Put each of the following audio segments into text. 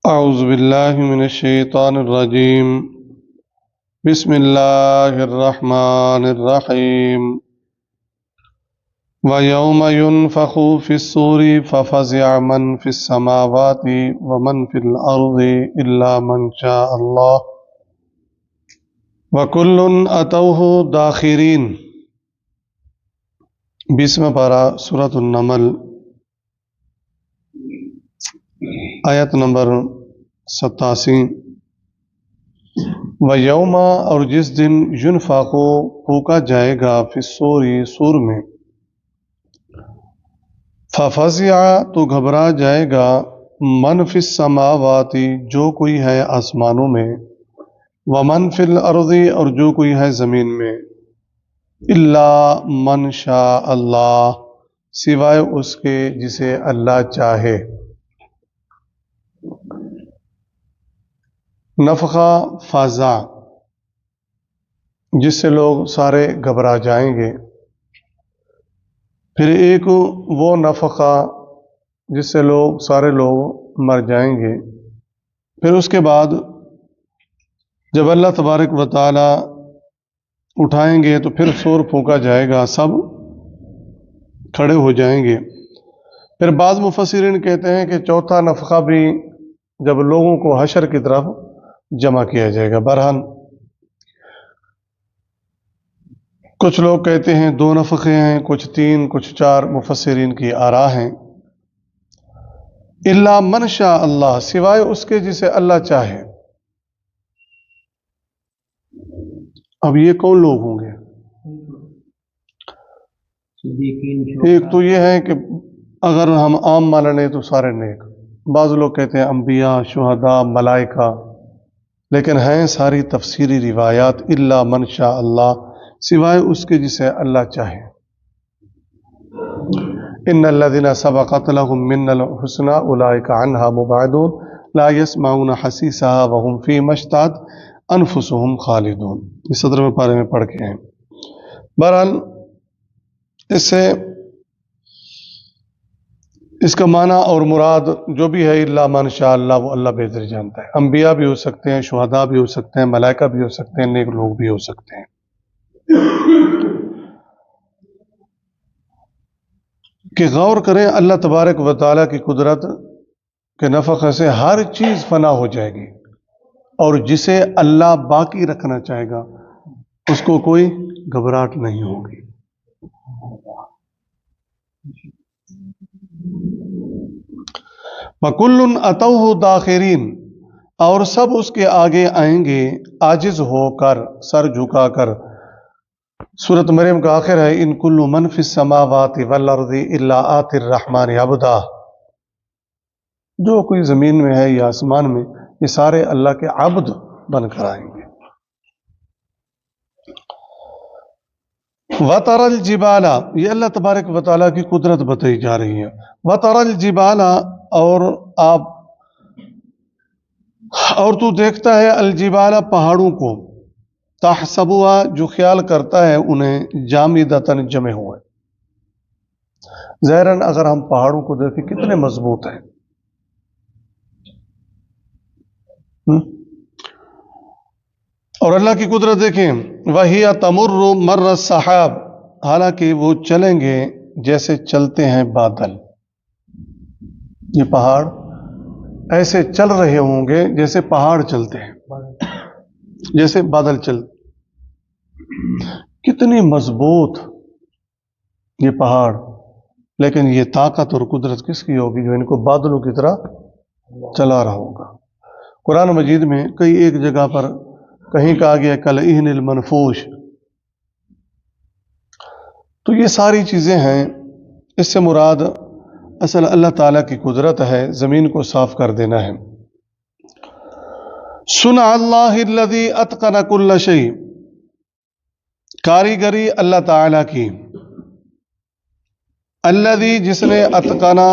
اعوذ باللہ من الشیطان الرجیم بسم اللہ الرحمن الرحیم وَيَوْمَ يُنفَخُ فِي الصُّورِ فَفَزِعَ مَنْ فِي السَّمَاوَاتِ وَمَنْ فِي الْأَرْضِ إِلَّا مَنْ شَاءَ اللَّهُ وَكُلٌّ أَتَوْهُ دَاخِرِينَ۔ 20واں پارہ سورۃ النمل، آیت نمبر 87۔ وَيَوْمَ، اور جس دن، يُنفَخُ، پھونکا جائے گا، فِي الصُّورِ، سور میں، فَفَزِعَ، تو گھبرا جائے گا، مَنْ فِي السَّمَاوَاتِ، جو کوئی ہے آسمانوں میں، وَمَنْ فِي الْأَرْضِ، اور جو کوئی ہے زمین میں، إِلَّا مَنْ شَاءَ اللَّهُ، سوائے اس کے جسے اللہ چاہے۔ نفخہ فزع، جس سے لوگ سارے گھبرا جائیں گے۔ پھر ایک وہ نفخہ جس سے سارے لوگ مر جائیں گے۔ پھر اس کے بعد جب اللہ تبارک و تعالی اٹھائیں گے تو پھر سور پھونکا جائے گا، سب کھڑے ہو جائیں گے۔ پھر بعض مفسرین کہتے ہیں کہ چوتھا نفخہ بھی جب لوگوں کو حشر کی طرف جمع کیا جائے گا۔ بہرحال کچھ لوگ کہتے ہیں 2 نفخے ہیں، کچھ 3، کچھ 4، مفسرین کی آراء ہیں۔ الا من شاء اللہ، سوائے اس کے جسے اللہ چاہے۔ اب یہ کون لوگ ہوں گے؟ ایک تو یہ ہے کہ اگر ہم عام مان لیں تو سارے نیک، بعض لوگ کہتے ہیں انبیاء، شہداء، ملائکہ، لیکن ہیں ساری تفسیری روایات الا من شاء اللہ، سوائے اس کے جسے اللہ چاہے۔ ان الذين سبقت لهم منا الحسنى اولئك عنها مبعدون لا يسمعون حسيسها وهم فيما اشتهت انفسهم خالدون۔ اس صدر میں پارے میں پڑھ کے ہیں۔ بہرحال اس سے اس کا معنی اور مراد جو بھی ہے الا من شاء اللہ، وہ اللہ بہتر جانتا ہے۔ انبیاء بھی ہو سکتے ہیں، شہداء بھی ہو سکتے ہیں، ملائکہ بھی ہو سکتے ہیں، نیک لوگ بھی ہو سکتے ہیں۔ کہ غور کریں اللہ تبارک و تعالیٰ کی قدرت کے نفخ سے ہر چیز فنا ہو جائے گی، اور جسے اللہ باقی رکھنا چاہے گا اس کو کوئی گھبراہٹ نہیں ہوگی۔ وَكُلٌّ أَتَوْهُ دَاخِرِينَ، اور سب اس کے آگے آئیں گے عاجز ہو کر، سر جھکا کر۔ سورۃ مریم کا آخر ہے ان کل من فی السماوات والارض الا آتی الرحمن عبدا، جو کوئی زمین میں ہے یا آسمان میں، یہ سارے اللہ کے عبد بن کر آئیں گے۔ وَتَرَى الْجِبَالَ، یہ اللہ تبارک و تعالیٰ کی قدرت بتائی جا رہی ہے۔ وَتَرَى الْجِبَالَ، اور تو دیکھتا ہے الجبال، پہاڑوں کو، تحسبها، جو خیال کرتا ہے انہیں، جامدتاً، جمے ہوئے۔ ظاہراً اگر ہم پہاڑوں کو دیکھیں کتنے مضبوط ہیں، اور اللہ کی قدرت دیکھیں، وَهِيَ تَمُرُّ مَرَّ السَّحَابِ، حالانکہ وہ چلیں گے جیسے چلتے ہیں بادل۔ یہ پہاڑ ایسے چل رہے ہوں گے جیسے پہاڑ چلتے ہیں، جیسے بادل چلتے۔ کتنی مضبوط یہ پہاڑ، لیکن یہ طاقت اور قدرت کس کی ہوگی جو ان کو بادلوں کی طرح چلا رہا ہوگا۔ قرآن مجید میں کئی ایک جگہ پر کہیں کہا گیا کالعہن المنفوش۔ تو یہ ساری چیزیں ہیں، اس سے مراد اصل اللہ تعالیٰ کی قدرت ہے، زمین کو صاف کر دینا ہے۔ صنع اللہ الذی اتقن کل شیء، کاریگری اللہ تعالیٰ کی، الذی، جس نے، اتقنا،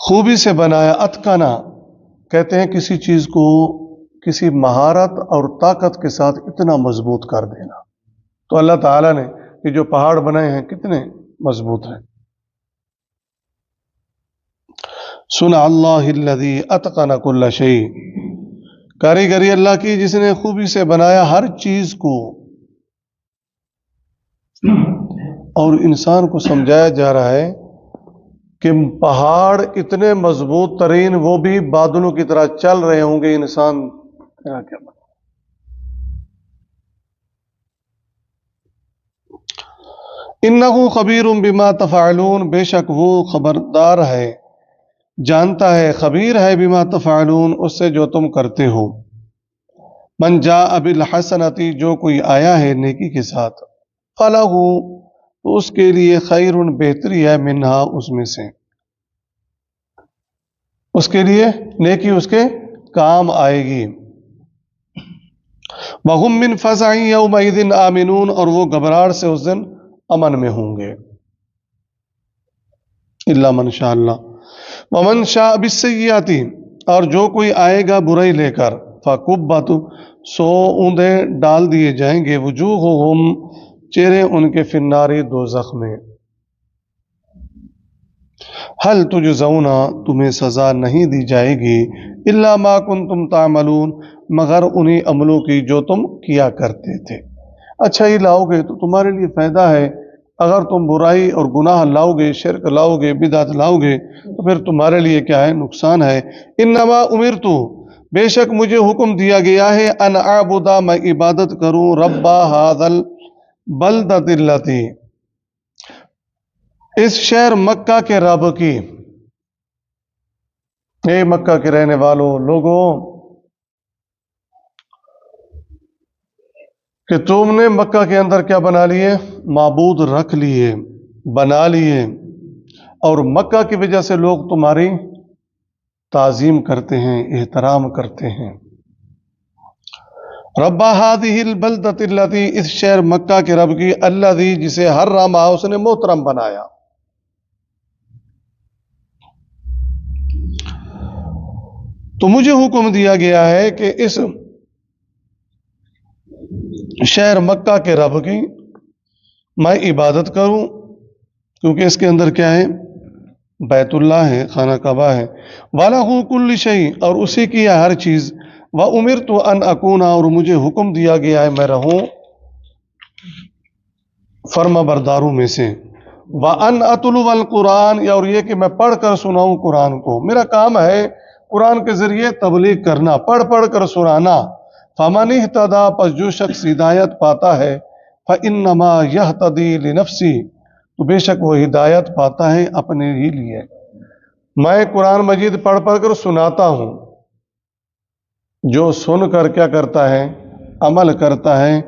خوبی سے بنایا۔ اتقنا کہتے ہیں کسی چیز کو کسی مہارت اور طاقت کے ساتھ اتنا مضبوط کر دینا۔ تو اللہ تعالیٰ نے یہ جو پہاڑ بنائے ہیں کتنے مضبوط ہیں۔ सुना अल्लाह अल्लज़ी अतक़न कुल्ल शै, कारीगरी अल्लाह की जिसने खूबी से बनाया हर चीज को। और इंसान को समझाया जा रहा है कि पहाड़ इतने मजबूत तरीन वो भी बादलों की तरह चल रहे होंगे, इंसान क्या क्या बना। इन्नहु खबीरुम बिमा तफ़अलून, बेशक वो खबरदार है, जानता है, खबीर है, बिमा तफ़अलून, उससे जो तुम करते हो। मन जाअ बिल हसनती, जो कोई आया है नेकी के साथ, फलहु, तो उसके लिए खैरुन, बेहतरी है, मिन्हा, उसमें से, उसके लिए नेकी उसके काम आएगी। वहुम मिन फज़अइन यौमइज़िन आमिनून, और वो घबराहट से उस दिन अमन में होंगे। इल्ला मन शा अल्लाह। वमन शाअ बिस्सय्यिअति, और जो कोई आएगा बुराई लेकर, फकुब्बत, सो ऊंधे डाल दिए जाएंगे, वजूहुहुम, चेहरे उनके, फिन्नारी, दोज़ख में। हल तुजज़ौना, तुम्हें सजा नहीं दी जाएगी, इल्ला मा कुंतुम तामलून, मगर उन्हीं अमलों की जो तुम किया करते थे। अच्छा ही लाओगे तो तुम्हारे लिए फायदा है, अगर तुम बुराई और गुनाह लाओगे, शिरक लाओगे, बिदअत लाओगे, तो फिर तुम्हारे लिए क्या है, नुकसान है। इन्नमा उमिरतु, बेशक मुझे हुक्म दिया गया है, अन आबुदा, मैं इबादत करूं, रब्बा हादल बलदतिल्लती, इस शहर मक्का के रब की। ए मक्का के रहने वालों, लोगों, कि तुमने मक्का के अंदर क्या बना लिए, माबूद रख लिए, बना लिए, और मक्का की वजह से लोग तुम्हारी ताजीम करते हैं, एहतराम करते हैं। रब्बा हादिहिल बलदतिल्लती, इस शहर मक्का के रब की, अल्लज़ी, जिसे हर रामा, उसने मोहतरम बनाया। तो मुझे हुक्म दिया गया है कि इस शहर मक्का के रब की मैं इबादत करूं, क्योंकि इसके अंदर क्या है, बैतुल्लाह है, खाना काबा है। वालहू कुल्ली शै, और उसी की है हर चीज। व उमिरतु अन अकूना, और मुझे हुक्म दिया गया है मैं रहूं फर्मा बरदारों में से। व अन अतलुवल कुरान, और ये कि मैं पढ़ कर सुनाऊं कुरान को, मेरा काम है कुरान के जरिए तबलीग करना, पढ़ पढ़ कर सुनाना। फमन इहतदा, पस जो शख्स हिदायत पाता है, फइन्नमा यहतदी लिनफ्सी, तो बेशक वो हिदायत पाता है अपने ही लिए। मैं कुरान मजीद पढ़ पढ़ कर सुनाता हूं, जो सुनकर क्या करता है, अमल करता है,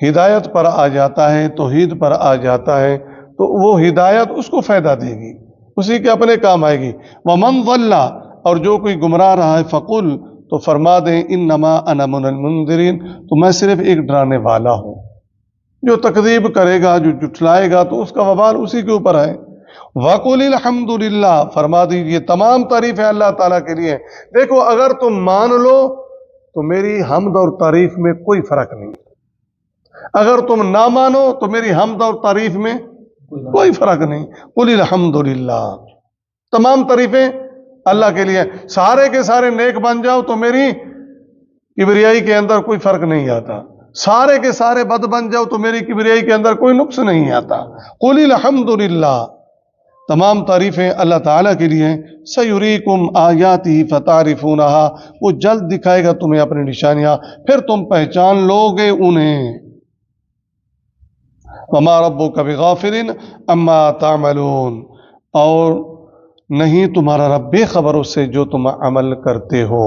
हिदायत पर आ जाता है, तौहीद पर आ जाता है, तो वो हिदायत उसको फायदा देगी, उसी के अपने काम आएगी। वमन वल्ला, और जो कोई गुमराह रहा है, फकुल, तो फरमा दें, इन्नमा अना मिनल मुंदिरीन, तो मैं सिर्फ एक डराने वाला हूं। जो तकदीब करेगा, जो जुटलाएगा, तो उसका वबाल उसी के ऊपर है। वकुलिल हम्दुलिल्लाह, फरमा दीजिए तमाम तारीफ है अल्लाह ताला के लिए। देखो, अगर तुम मान लो तो मेरी हम्द और तारीफ में कोई फर्क नहीं, अगर तुम ना मानो तो मेरी हम्द और तारीफ में कोई फर्क नहीं। कुलिल हम्दुलिल्लाह, तमाम तारीफें अल्लाह के लिए। सारे के सारे नेक बन जाओ तो मेरी किबरियाई के अंदर कोई फर्क नहीं आता, सारे के सारे बद बन जाओ तो मेरी किबरियाई के अंदर कोई नुक्स नहीं आता। कुलिल हम्दुलिल्लाह, तमाम तारीफें अल्लाह ताला के लिए। सयुरीकुम आयाती फतारिफूनहा, वो जल्द दिखाएगा तुम्हें अपनी निशानियां, फिर तुम पहचान लोगे उन्हें। वमा रब्बुका बिगाफिलिन अम्मा तामलून, और नहीं तुम्हारा रब बेखबर उससे जो तुम अमल करते हो।